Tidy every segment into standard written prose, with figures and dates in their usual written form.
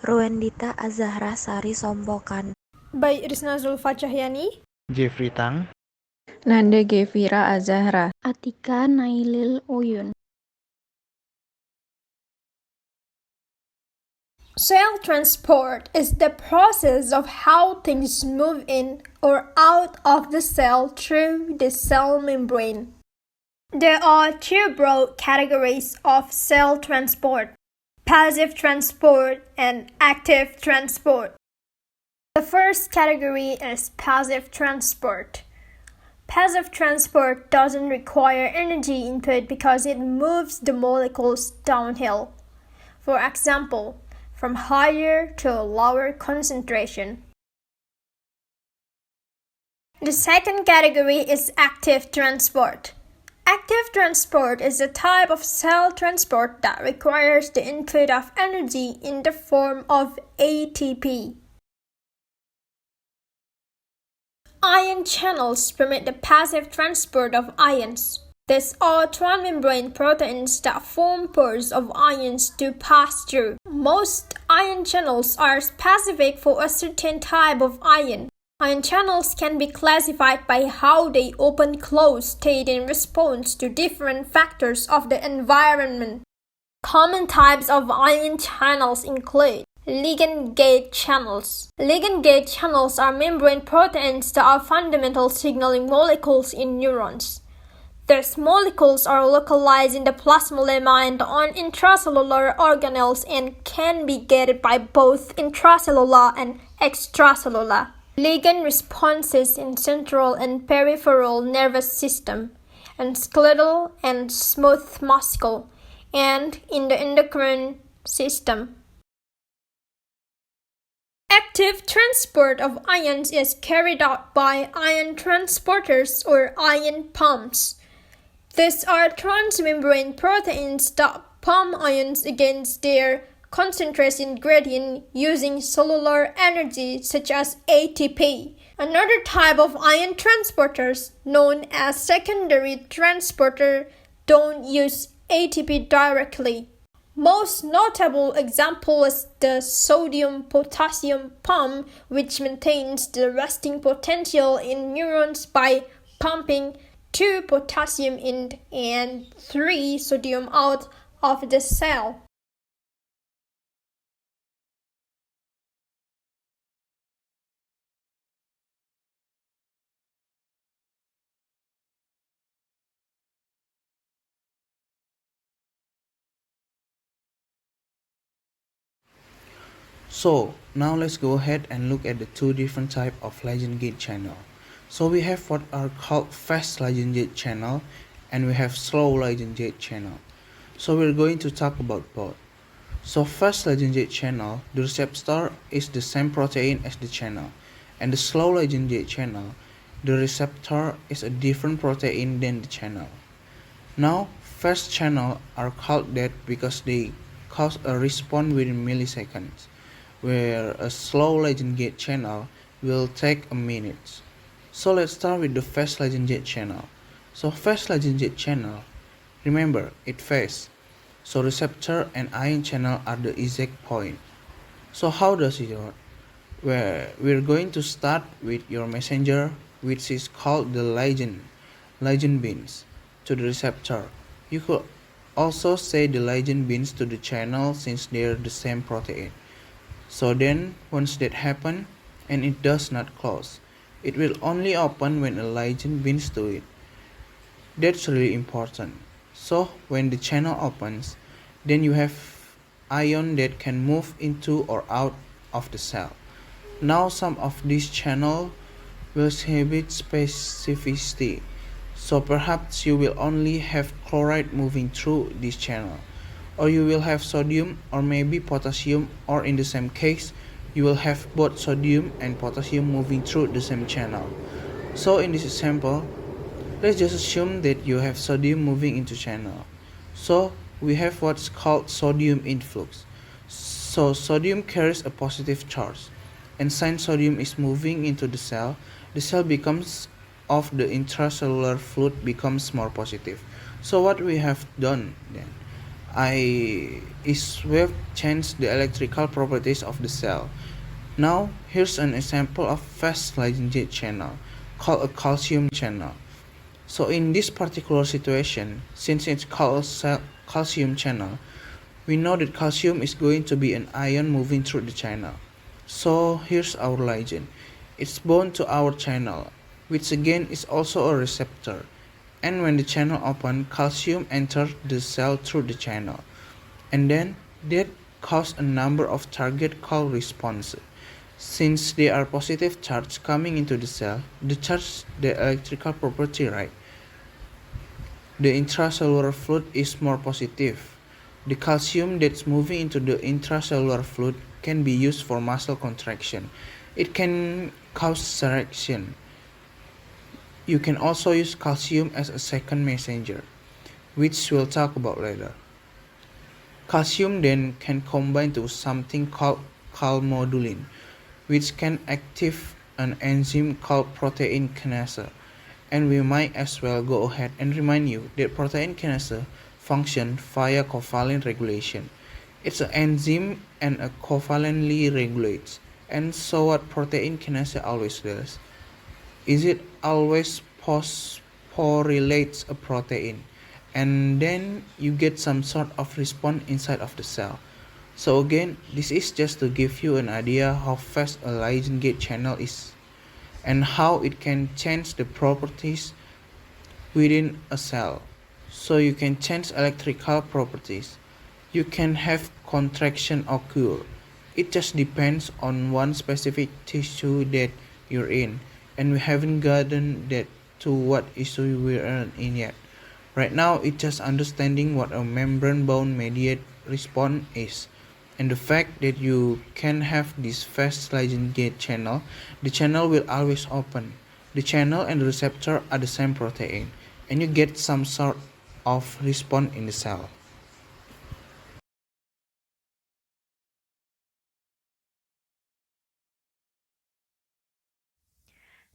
Ruendhita, Azzahra, Sari, Sompokan. Baiq, Risna, Zulfa, Cahyani. Jeffry Tang, Nanda, Ghefira, Azzahra. Atika, Nailil, Uyun. Cell transport is the process of how things move in or out of the cell through the cell membrane. There are two broad categories of cell transport: passive transport and active transport. The first category is passive transport. Passive transport doesn't require energy input because it moves the molecules downhill. For example, from higher to a lower concentration. The second category is active transport. Active transport is a type of cell transport that requires the input of energy in the form of ATP. Ion channels permit the passive transport of ions. These are transmembrane proteins that form pairs of ions to pass through. Most ion channels are specific for a certain type of ion. Ion channels can be classified by how they open-close state in response to different factors of the environment. Common types of ion channels include ligand gate channels. Ligand gate channels are membrane proteins that are fundamental signaling molecules in neurons. These molecules are localized in the plasmalemma and on intracellular organelles and can be gated by both intracellular and extracellular. Ligand responses in central and peripheral nervous system, and skeletal and smooth muscle, and in the endocrine system. Active transport of ions is carried out by ion transporters or ion pumps. These are transmembrane proteins that pump ions against their concentration gradient using cellular energy such as ATP. Another type of ion transporters, known as secondary transporter, don't use ATP directly. Most notable example is the sodium-potassium pump, which maintains the resting potential in neurons by pumping 2 potassium in and 3 sodium out of the cell. So now let's go ahead and look at the two different types of ligand gate channel. So we have what are called fast ligand gate channel and we have slow ligand gate channel. So we're going to talk about both. So fast ligand gate channel, the receptor is the same protein as the channel, and the slow ligand gate channel, the receptor is a different protein than the channel. Now fast channel are called that because they cause a response within milliseconds, where a slow ligand gate channel will take a minute. So let's start with the fast ligand gate channel. So fast ligand gate channel, remember it fast. So receptor and ion channel are the exact point. So how does it work? Where we're going to start with your messenger, which is called the ligand binds to the receptor. You could also say the ligand binds to the channel since they're the same protein. So then once that happens and it does not close, it will only open when a ligand binds to it. That's really important. So when the channel opens, then you have ion that can move into or out of the cell. Now some of these channels will exhibit specificity. So perhaps you will only have chloride moving through this channel, or you will have sodium or maybe potassium, or in the same case you will have both sodium and potassium moving through the same channel. So in this example, let's just assume that you have sodium moving into channel. So we have what's called sodium influx. So sodium carries a positive charge, and since sodium is moving into the cell becomes of the intracellular fluid becomes more positive. So what we have done then, we've changed the electrical properties of the cell. Now, here's an example of fast sliding gate channel called a calcium channel. So in this particular situation, since it's called calcium channel, we know that calcium is going to be an ion moving through the channel. So here's our ligand. It's bound to our channel, which again is also a receptor. And when the channel opens, calcium enters the cell through the channel. And then that causes a number of targets called responses. Since they are positive charge coming into the cell, the charge the electrical property, right? The intracellular fluid is more positive. The calcium that's moving into the intracellular fluid can be used for muscle contraction. It can cause contraction. You can also use calcium as a second messenger, which we'll talk about later. Calcium then can combine to something called calmodulin, which can activate an enzyme called protein kinase. And we might as well go ahead and remind you that protein kinase functions via covalent regulation. It's an enzyme and a covalently regulates. And so what protein kinase always does is it always phosphorylates a protein, and then you get some sort of response inside of the cell. So again, this is just to give you an idea how fast a ligand gate channel is and how it can change the properties within a cell. So you can change electrical properties. You can have contraction occur. It just depends on one specific tissue that you're in, and we haven't gotten that to what issue we're in yet. Right now, it's just understanding what a membrane-bound mediate response is. And the fact that you can have this fast ligand gate channel, the channel will always open. The channel and the receptor are the same protein, and you get some sort of response in the cell.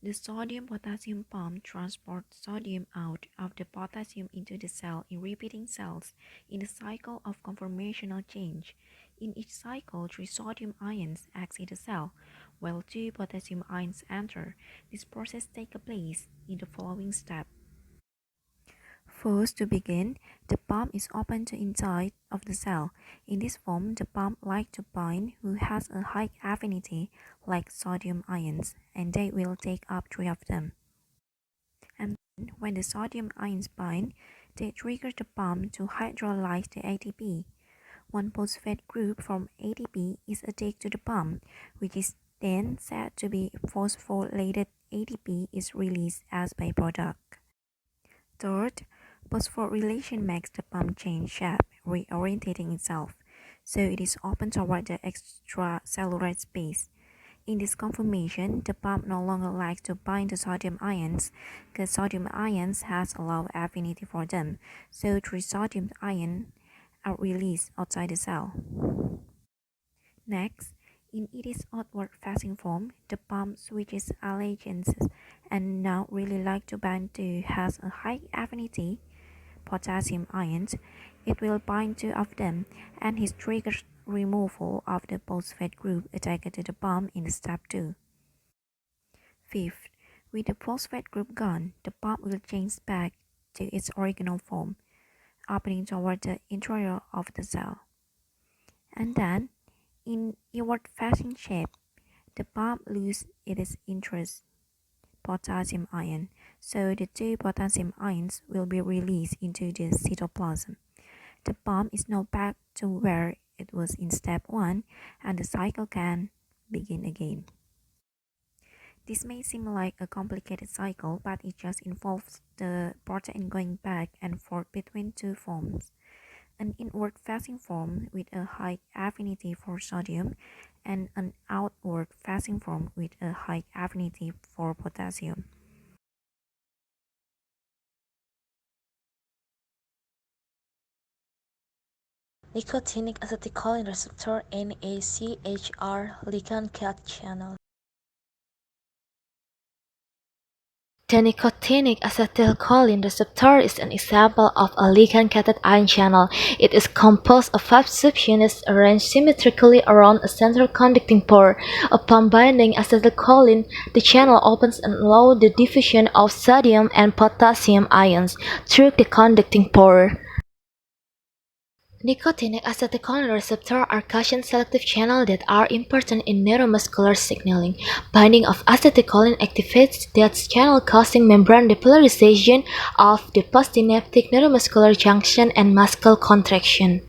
The sodium-potassium pump transports sodium out of the potassium into the cell in repeating cells in the cycle of conformational change. In each cycle, 3 sodium ions exit the cell, while 2 potassium ions enter. This process takes place in the following step. First, to begin, the pump is open to inside of the cell. In this form, the pump like to bind who has a high affinity like sodium ions, and they will take up 3 of them. And then, when the sodium ions bind, they trigger the pump to hydrolyze the ATP. One phosphate group from ATP is attached to the pump, which is then said to be phosphorylated ATP is released as byproduct. Third, phosphorylation makes the pump change shape, reorientating itself, so it is open toward the extracellular space. In this conformation, the pump no longer likes to bind the sodium ions, because sodium ions has a low affinity for them, so 3 sodium ions are released outside the cell. Next, in its outward facing form, the pump switches allegiances and now really like to bind to has a high affinity potassium ions. It will bind 2 of them, and his triggers removal of the phosphate group attached to the pump in step 2. Fifth, with the phosphate group gone, the pump will change back to its original form, opening toward the interior of the cell. And then, in inward facing shape, the pump loses its interest potassium ion, so the 2 potassium ions will be released into the cytoplasm. The pump is now back to where it was in step 1, and the cycle can begin again. This may seem like a complicated cycle, but it just involves the protein going back and forth between 2 forms. An inward facing form with a high affinity for sodium and an outward facing form with a high affinity for potassium. Nicotinic acetylcholine receptor NACHR ligand gate channel. The nicotinic acetylcholine receptor is an example of a ligand-gated ion channel. It is composed of 5 subunits arranged symmetrically around a central conducting pore. Upon binding acetylcholine, the channel opens and allows the diffusion of sodium and potassium ions through the conducting pore. Nicotinic acetylcholine receptors are cation-selective channels that are important in neuromuscular signaling. Binding of acetylcholine activates that channel, causing membrane depolarization of the postsynaptic neuromuscular junction and muscle contraction.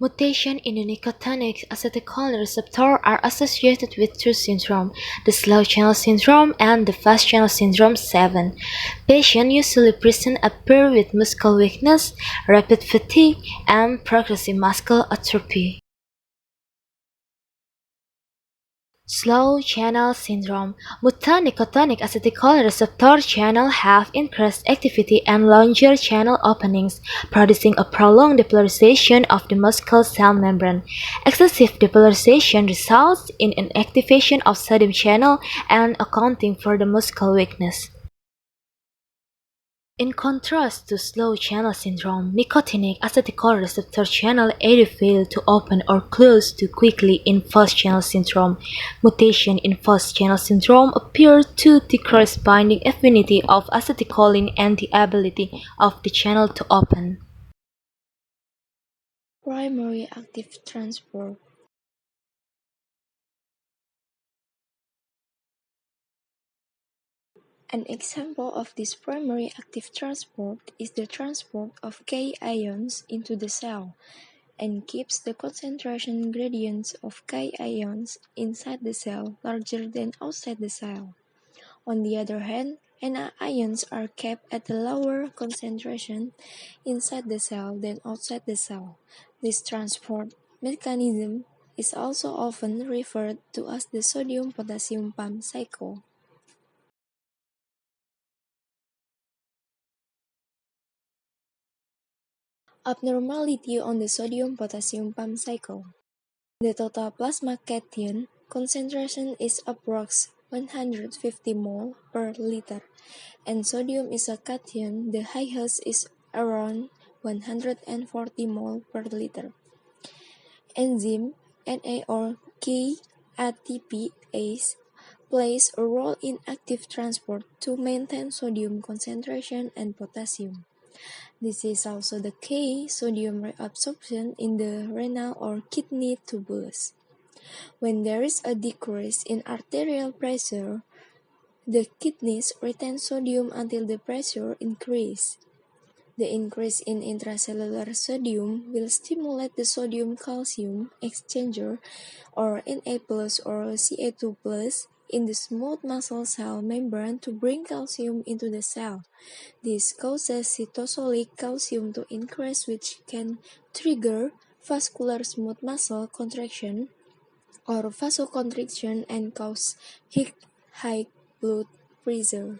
Mutations in the nicotinic acetylcholine receptor are associated with two syndromes, the slow channel syndrome and the fast channel syndrome 7. Patients usually present appear with muscle weakness, rapid fatigue, and progressive muscle atrophy. Slow channel syndrome. Mutant nicotinic acetylcholine receptor channels have increased activity and longer channel openings, producing a prolonged depolarization of the muscle cell membrane. Excessive depolarization results in an activation of sodium channel and accounting for the muscle weakness. In contrast to slow channel syndrome, nicotinic acetylcholine receptor channel either fail to open or close too quickly in fast channel syndrome. Mutation in fast channel syndrome appear to decrease binding affinity of acetylcholine and the ability of the channel to open. Primary active transport. An example of this primary active transport is the transport of K ions into the cell, and keeps the concentration gradients of K ions inside the cell larger than outside the cell. On the other hand, Na ions are kept at a lower concentration inside the cell than outside the cell. This transport mechanism is also often referred to as the sodium-potassium pump cycle. Abnormality on the sodium-potassium pump cycle. The total plasma cation concentration is approx 150 mol per liter, and sodium is a cation. The highest is around 140 mol per liter. Enzyme Na or key ATPase plays a role in active transport to maintain sodium concentration and potassium. This is also the case sodium reabsorption in the renal or kidney tubules. When there is a decrease in arterial pressure, the kidneys retain sodium until the pressure increases. The increase in intracellular sodium will stimulate the sodium-calcium exchanger or Na plus or Ca2 plus in the smooth muscle cell membrane to bring calcium into the cell. This causes cytosolic calcium to increase, which can trigger vascular smooth muscle contraction or vasoconstriction and cause high blood pressure.